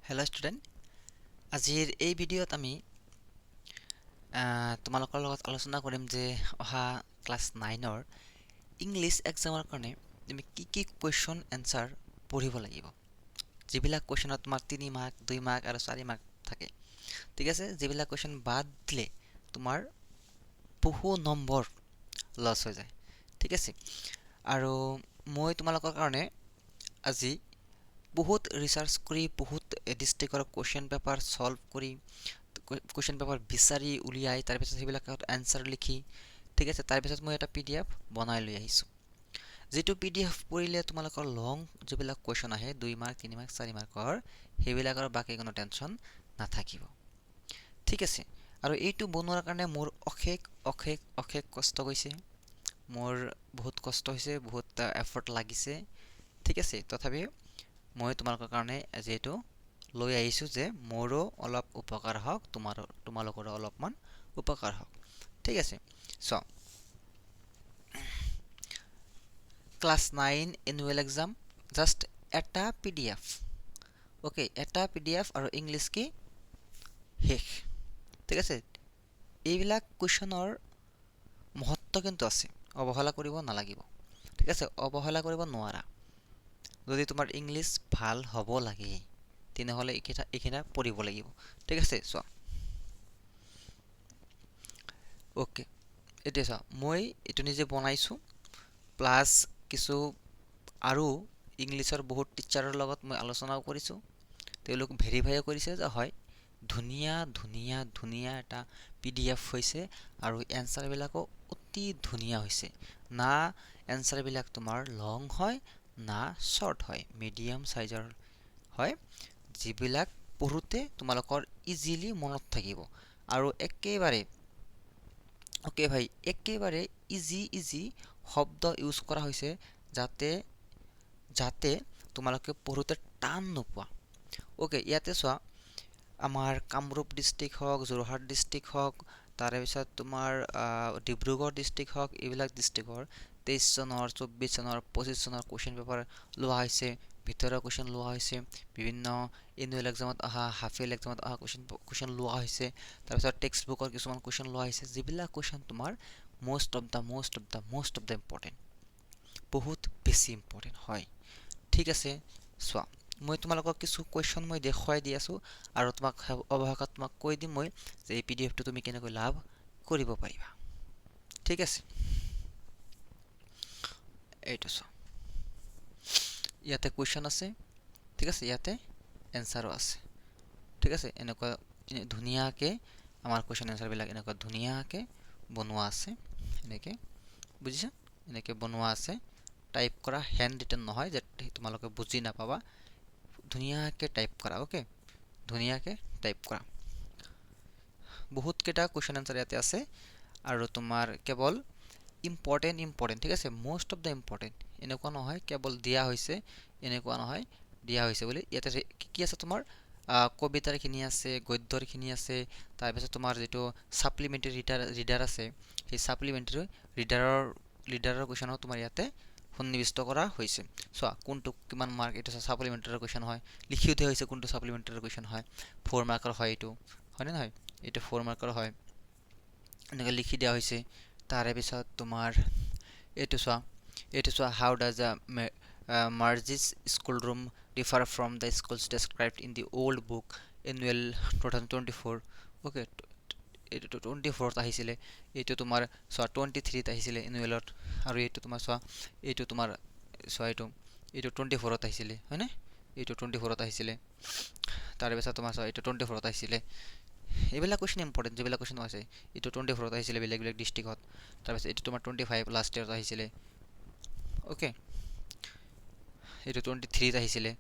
Hello' student, আজিৰ এই ভিডিঅ'ত আমি তোমালোকৰ লগত আলোচনা কৰিম যে অহা ক্লাছ 9ৰ ইংলিছ এক্সামৰ কাৰণে তুমি কি কুৱেশ্যন এনচাৰ পঢ়িব লাগিব। যিবিলাক কুৱেশ্যনত তোমাৰ 3 মাৰ্ক 2 মাৰ্ক আৰু 4 মাৰ্ক থাকে, ঠিক আছে। যিবিলাক কুৱেশ্যন বাদ দিলে তোমাৰ বহু নম্বৰ লছ হৈ যায়, ঠিক আছে। আৰু মই তোমালোকৰ কাৰণে আজি বহুত ৰিচাৰ্চ কৰি বহুত ডিষ্ট্ৰিক্টৰ কুৱেশ্যন পেপাৰ সলভ কৰি কুৱেশ্যন পেপাৰ বিচাৰি উলিয়াই তাৰপিছত সেইবিলাকত এনচাৰ লিখি, ঠিক আছে, তাৰপিছত মই এটা PDF বনাই লৈ আহিছোঁ। যিটো PDF পঢ়িলে তোমালোকৰ লং যিবিলাক কুৱেশ্যন আহে 2 মাৰ্ক 3 মাৰ্ক 4 মাৰ্কৰ সেইবিলাকৰ বাকী কোনো টেনশ্যন নাথাকিব, ঠিক আছে। আৰু এইটো বনোৱাৰ কাৰণে মোৰ অশেষ কষ্ট গৈছে, মোৰ বহুত কষ্ট হৈছে, বহুত এফৰ্ট লাগিছে, ঠিক আছে। তথাপিও মই তোমালোকৰ কাৰণে যিহেতু লৈ আহিছোঁ যে মোৰো অলপ উপকাৰ হওক, তোমালোকৰো অলপমান উপকাৰ হওক, ঠিক আছে। চ' ক্লাছ 9 এনুৱেল এক্সাম জাষ্ট এটা PDF, অ'কে, এটা PDF আৰু ইংলিছ কি শেষ, ঠিক আছে। এইবিলাক কুৱেশ্যনৰ মহত্ব কিন্তু আছে, অৱহেলা কৰিব নালাগিব, ঠিক আছে, অৱহেলা কৰিব নোৱাৰা। যদি তোমাৰ ইংলিছ ভাল হ'ব লাগে তেনেহ'লে এইকেইটা পঢ়িব লাগিব, ঠিক আছে। চোৱা, অ'কে, এতিয়া চোৱা, মই এইটো নিজে বনাইছোঁ, প্লাছ কিছু আৰু ইংলিছৰ বহুত টিচাৰৰ লগত মই আলোচনাও কৰিছোঁ। তেওঁলোক ভেৰিফাইও কৰিছে যে হয়, ধুনীয়া ধুনীয়া ধুনীয়া এটা PDF হৈছে আৰু এনচাৰবিলাকো অতি ধুনীয়া হৈছে। না এনচাৰবিলাক তোমাৰ লং হয় না শ্বৰ্ট হয়, মিডিয়াম চাইজৰ হয়, যিবিলাক পঢ়োঁতে তোমালোকৰ ইজিলি মনত থাকিব আৰু একেবাৰে ইজি শব্দ ইউজ কৰা হৈছে যাতে তোমালোকে পঢ়োঁতে টান নোপোৱা। অ'কে, ইয়াতে চোৱা, আমাৰ কামৰূপ ডিষ্ট্ৰিক্ট হওক, যোৰহাট ডিষ্ট্ৰিক্ট হওক, তাৰে পিছত তোমাৰ ডিব্ৰুগড় ডিষ্ট্ৰিক্ট হওক, এইবিলাক ডিষ্ট্ৰিক্টৰ 23 চনৰ 24 চনৰ 25 চনৰ কুৱেশ্যন পেপাৰ লোৱা হৈছে, ভিতৰৰ কুৱেশ্যন লোৱা হৈছে, বিভিন্ন এনুৱেল এক্সামত অহা, হাফ ইয়েৰলি এক্সামত অহা কুৱেশ্যন লোৱা হৈছে, তাৰপিছত টেক্সট বুকৰ কিছুমান কুৱেশ্যন লোৱা হৈছে, যিবিলাক কুৱেশ্যন তোমাৰ মষ্ট অফ দ্য ইম্পৰ্টেণ্ট, বহুত বেছি ইম্পৰ্টেণ্ট হয়, ঠিক আছে। চোৱা, মই তোমালোকক কিছু কুৱেশ্যন মই দেখুৱাই দি আছোঁ আৰু তোমাক অৱশেষত তোমাক কৈ দিম মই যে এই PDFটো তুমি কেনেকৈ লাভ কৰিব পাৰিবা, ঠিক আছে। এইটো চোৱা, ইয়াতে কুৱেশ্যন আছে, ঠিক আছে, ইয়াতে এনচাৰো আছে, ঠিক আছে। এনেকুৱা ধুনীয়াকৈ আমাৰ কুৱেশ্যন এনচাৰবিলাক এনেকুৱা ধুনীয়াকৈ বনোৱা আছে, এনেকৈ, বুজিছা, এনেকৈ বনোৱা আছে, টাইপ কৰা, হেণ্ড ৰিটেন নহয় যে তোমালোকে বুজি নাপাবা, ধুনীয়াকৈ টাইপ কৰা, অ'কে, ধুনীয়াকৈ টাইপ কৰা। বহুতকেইটা কুৱেশ্যন এনচাৰ ইয়াতে আছে আৰু তোমাৰ কেৱল ইম্পৰ্টেণ্ট, ঠিক আছে, মষ্ট অফ দ্য ইম্পৰ্টেণ্ট, এনেকুৱা নহয় কেৱল দিয়া হৈছে, এনেকুৱা নহয় দিয়া হৈছে বুলি। ইয়াতে কি আছে তোমাৰ কবিতাৰখিনি আছে, গদ্যৰখিনি আছে, তাৰপিছত তোমাৰ যিটো ছাপ্লিমেণ্টেৰী ৰিডাৰ আছে, সেই ছাপ্লিমেণ্টেৰী ৰিডাৰৰ কুৱেশ্যনো তোমাৰ ইয়াতে সন্নিৱিষ্ট কৰা হৈছে। চোৱা, কোনটো কিমান মাৰ্ক, এইটো ছাপ্লিমেণ্টেৰী কুৱেশ্যন হয়, লিখিও দিয়া হৈছে কোনটো ছাপ্লিমেণ্টেৰী কুৱেশ্যন হয়, 4 মাৰ্কৰ হয়, এইটো হয়নে নহয়, এইটো 4 মাৰ্কৰ হয়, এনেকৈ লিখি দিয়া হৈছে। তাৰে পিছত তোমাৰ এইটো চোৱা, how does Margie's school room differ from the schools described in the old book annual 2024, okay, এইটো 24ত আহিছিলে, এইটো তোমাৰ চোৱা 23ত আহিছিলে এনুৱেলত, আৰু এইটো তোমাৰ চোৱা, এইটো 24ত আহিছিলে, হয়নে, এইটো 24ত আহিছিলে, তাৰপিছত তোমাৰ চোৱা, এইটো 24ত আহিছিলে। এইবিলাক কুৱেশ্যন ইম্পৰ্টেণ্ট, যিবিলাক কুৱেশ্যন আছে, এইটো 24ত আহিছিলে বেলেগ ডিষ্ট্ৰিক্টত, তাৰপিছত এইটো তোমাৰ 25 লাষ্ট ইয়েৰত আহিছিলে, অ'কে, এইটো 23ত আহিছিলে,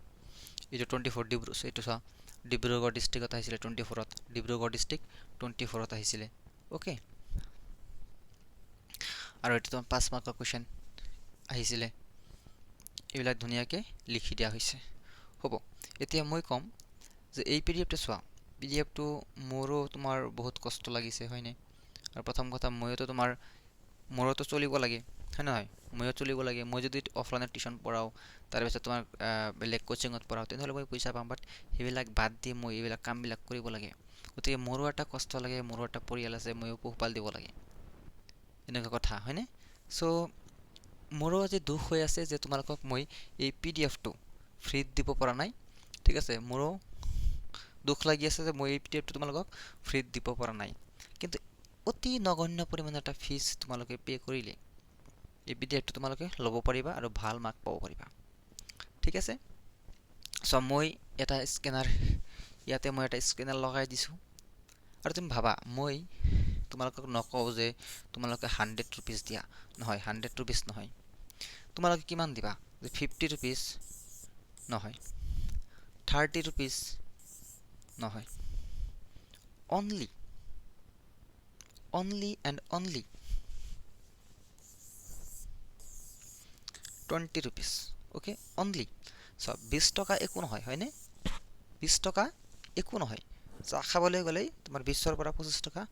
এইটো 24 এইটো চোৱা, ডিব্ৰুগড় ডিষ্ট্ৰিক্টত আহিছিলে 24ত, ডিব্ৰুগড় ডিষ্ট্ৰিক্ট 24ত আহিছিলে, অ'কে, আৰু এইটো তোমাৰ 5 মাৰ্কৰ কুৱেশ্যন আহিছিলে। এইবিলাক ধুনীয়াকৈ লিখি দিয়া হৈছে, হ'ব। এতিয়া মই ক'ম যে এই PDFটো চোৱা, PDFটো মোৰো তোমাৰ বহুত কষ্ট লাগিছে, হয়নে, আৰু প্ৰথম কথা মোৰোতো চলিব লাগে, হয় নহয়? ময়ো চলিব লাগে। মই যদি অফলাইনত টিউশ্যন পঢ়াওঁ, তাৰপিছত তোমাৰ বেলেগ কোচিঙত পঢ়াওঁ, তেনেহ'লে মই পইচা পাম। বাট সেইবিলাক বাদ দি মই এইবিলাক কামবিলাক কৰিব লাগে। গতিকে মোৰো এটা কষ্ট লাগে, মোৰো এটা পৰিয়াল আছে, ময়ো পোহপাল দিব লাগে। এনেকুৱা কথা হয়নে? চ' মোৰো আজি দুখ হৈ আছে যে তোমালোকক মই এই PDF টো ফ্ৰীত দিব পৰা নাই। ঠিক আছে, মোৰো দুখ লাগি আছে যে মই এই PDF টো তোমালোকক ফ্ৰীত দিব পৰা নাই। কিন্তু অতি নগণ্য পৰিমাণৰ এটা ফিজ তোমালোকে পে' কৰিলে এই PDF টো তোমালোকে ল'ব পাৰিবা আৰু ভাল মাৰ্ক পাব পাৰিবা। ঠিক আছে, চ' মই এটা স্কেনাৰ ইয়াতে মই এটা স্কেনাৰ লগাই দিছোঁ। আৰু তুমি ভাবা, মই তোমালোকক নকওঁ যে তোমালোকে 100 ৰুপিজ দিয়া, নহয় 100 ৰুপিজ নহয়। তোমালোকে কিমান দিবা? যে 50 ৰুপিজ নহয়, 30 ৰুপিজ নহয়, only and only 20 rupees. Okay, only. So' 20 টকা একো নহয়, হয়নে? 20 টকা একো নহয়। চাহ খাবলৈ গ'লেই তোমাৰ 20ৰ পৰা 25 টকা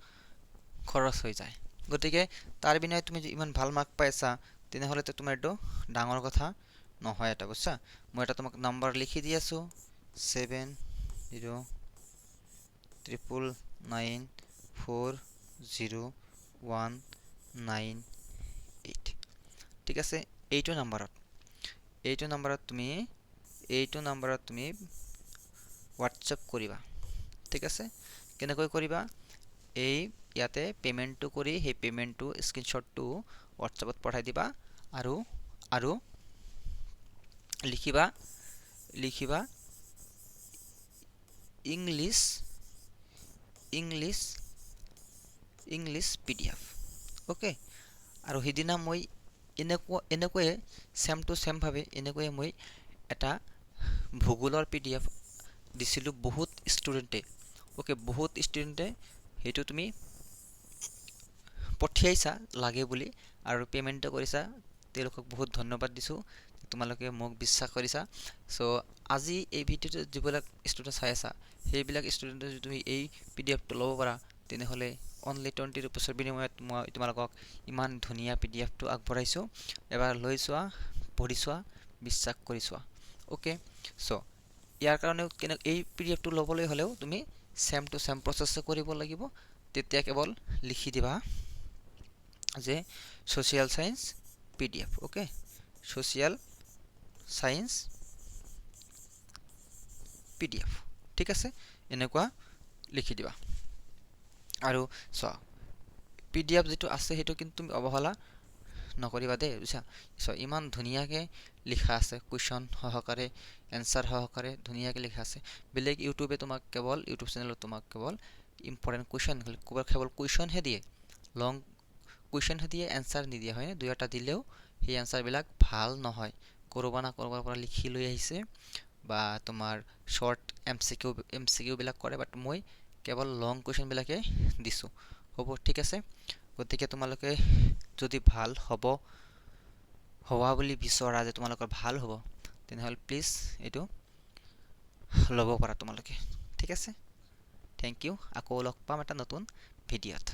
খৰচ হৈ যায়। গতিকে তাৰ বিনিময়ত তুমি ইমান ভাল মাৰ্ক পাইছা, তেনেহ'লেতো তোমাৰ এইটো ডাঙৰ কথা নহয় এটা, বুজিছা? মই এটা তোমাক নাম্বাৰ লিখি দি আছোঁ, 7099401998। ঠিক আছে, এইটো নাম্বাৰত তুমি হোৱাটছএপ কৰিবা। ঠিক আছে, কেনেকৈ কৰিবা? এই ইয়াতে পে'মেণ্টটো কৰি সেই পে'মেণ্টটো স্ক্ৰীনশ্বটটো হোৱাটছএপত পঠাই দিবা। আৰু লিখিবা ইংলিছ PDF। অ'কে, আৰু সিদিনা মই এনেকৈয়ে ছেম টু ছেমভাৱে এনেকৈয়ে মই এটা ভূগোলৰ PDF দিছিলোঁ বহুত ষ্টুডেণ্টে। অ'কে, বহুত ষ্টুডেণ্টে সেইটো তুমি পঠিয়াইছা লাগে বুলি আৰু পে'মেণ্টটো কৰিছা। তেওঁলোকক বহুত ধন্যবাদ দিছোঁ, তোমালোকে মোক বিশ্বাস কৰিছা। চ' আজি এই ভিডিঅ'টো যিবিলাক ষ্টুডেণ্ট চাই আছা, সেইবিলাক ষ্টুডেণ্টে যদি তুমি এই PDFটো ল'ব পাৰা, তেনেহ'লে অনলি 20 ৰুপিজৰ বিনিময়ত মই তোমালোকক ইমান ধুনীয়া PDFটো আগবঢ়াইছোঁ। এবাৰ লৈ চোৱা, পঢ়ি চোৱা, বিশ্বাস কৰি চোৱা। অ'কে, চ' ইয়াৰ কাৰণেও এই PDFটো ল'বলৈ হ'লেও তুমি ছেম টু ছেম প্ৰচেছ কৰিব লাগিব। তেতিয়া কেৱল লিখি দিবা যে social science PDF। Okay, social science PDF। ঠিক আছে, এনেকুৱা লিখি দিবা। আৰু চোৱা, PDF যিটো আছে সেইটো কিন্তু তুমি অৱহেলা নকৰিবা দেই, বুজিছা? চ' ইমান ধুনীয়াকৈ লিখা আছে, কুৱেশ্যন সহকাৰে, এনচাৰ সহকাৰে ধুনীয়াকৈ লিখা আছে। বেলেগ ইউটিউব চেনেলত তোমাক কেৱল ইম্পৰ্টেণ্ট কুৱেশ্যন কেৱল কুৱেশ্যনহে দিয়ে, লং কুৱেশ্যনহে দিয়ে, এনচাৰ নিদিয়ে, হয়নে? দুই এটা দিলেও সেই এনচাৰবিলাক ভাল নহয়, ক'ৰবাৰ না ক'ৰবাৰ পৰা লিখি লৈ আহিছে বা তোমাৰ শ্বৰ্ট MCQ বিলাক কৰে। বাট মই কেৱল লং কুৱেশ্যনবিলাকে দিছোঁ। হ'ব, ঠিক আছে? গতিকে তোমালোকে যদি ভাল হোৱা বুলি বিচৰা, যে তোমালোকৰ ভাল হ'ব, তেনেহ'লে প্লিজ এইটো ল'ব পাৰা তোমালোকে। ঠিক আছে, থেংক ইউ। আকৌ লগ পাম এটা নতুন ভিডিঅ'ত।